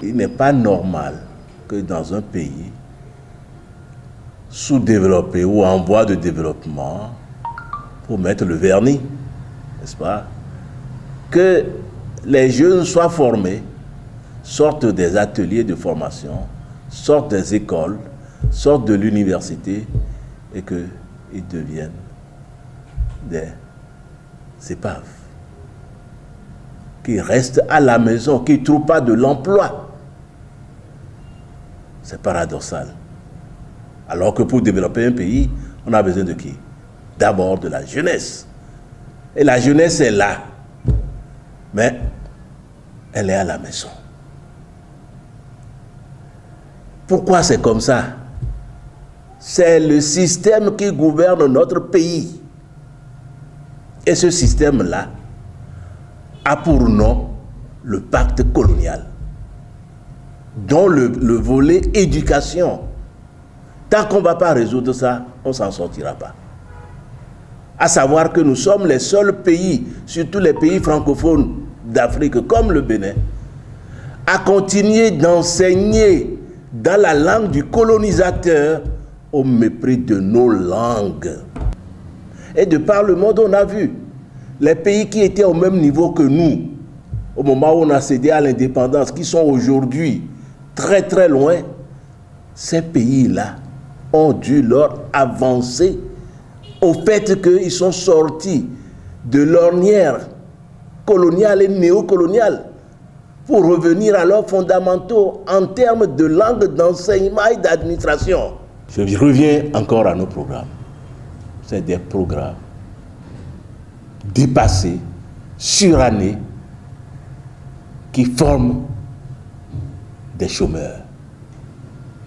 il n'est pas normal que dans un pays sous-développé ou en voie de développement, pour mettre le vernis, n'est-ce pas, que les jeunes soient formés, sortent des ateliers de formation, sortent des écoles, sortent de l'université et qu'ils deviennent des épaves, qui restent à la maison, qui ne trouvent pas de l'emploi. C'est paradoxal. Alors que pour développer un pays, on a besoin de qui? D'abord de la jeunesse. Et la jeunesse est là. Mais elle est à la maison. Pourquoi c'est comme ça? C'est le système qui gouverne notre pays. Et ce système-là a pour nom le pacte colonial, dont le volet éducation. Tant qu'on ne va pas résoudre ça, on ne s'en sortira pas. À savoir que nous sommes les seuls pays, surtout les pays francophones d'Afrique, comme le Bénin, à continuer d'enseigner dans la langue du colonisateur au mépris de nos langues. Et de par le monde, on a vu les pays qui étaient au même niveau que nous, au moment où on a cédé à l'indépendance, qui sont aujourd'hui très très loin, ces pays-là ont dû leur avancer au fait qu'ils sont sortis de l'ornière coloniale et néocoloniale pour revenir à leurs fondamentaux en termes de langue, d'enseignement et d'administration. Je reviens encore à nos programmes. C'est des programmes dépassés, surannés, qui forment des chômeurs.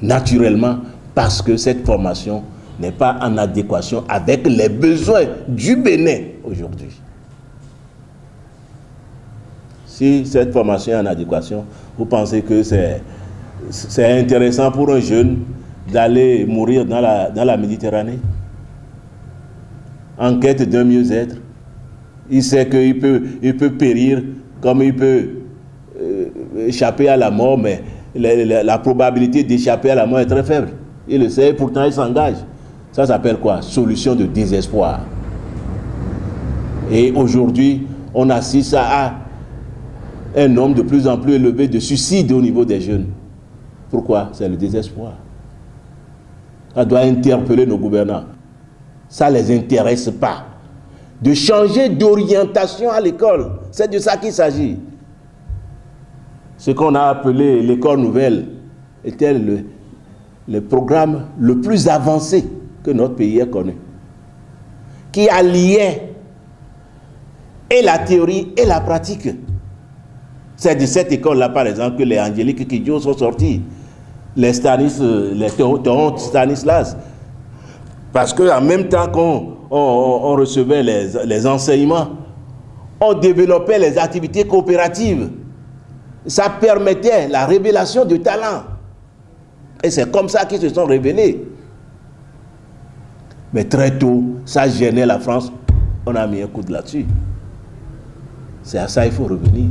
Naturellement, parce que cette formation n'est pas en adéquation avec les besoins du Bénin aujourd'hui. Si cette formation est en adéquation, vous pensez que c'est intéressant pour un jeune d'aller mourir dans la Méditerranée en quête d'un mieux-être? Il sait qu'il peut périr comme il peut échapper à la mort, mais la probabilité d'échapper à la mort est très faible. Il le sait, pourtant il s'engage. Ça s'appelle quoi? Solution de désespoir. Et aujourd'hui, on assiste à un nombre de plus en plus élevé de suicides au niveau des jeunes. Pourquoi? C'est le désespoir. Ça doit interpeller nos gouvernants. Ça ne les intéresse pas. De changer d'orientation à l'école. C'est de ça qu'il s'agit. Ce qu'on a appelé l'école nouvelle était le programme le plus avancé que notre pays ait connu, qui alliait et la théorie et la pratique. C'est de cette école-là, par exemple, que les Angélique Kidjo sont sortis, les Théon Stanislas. Parce qu'en même temps qu'on recevait les enseignements, on développait les activités coopératives. Ça permettait la révélation de talents. Et c'est comme ça qu'ils se sont révélés. Mais très tôt, ça gênait la France. On a mis un coup de là-dessus. C'est à ça qu'il faut revenir.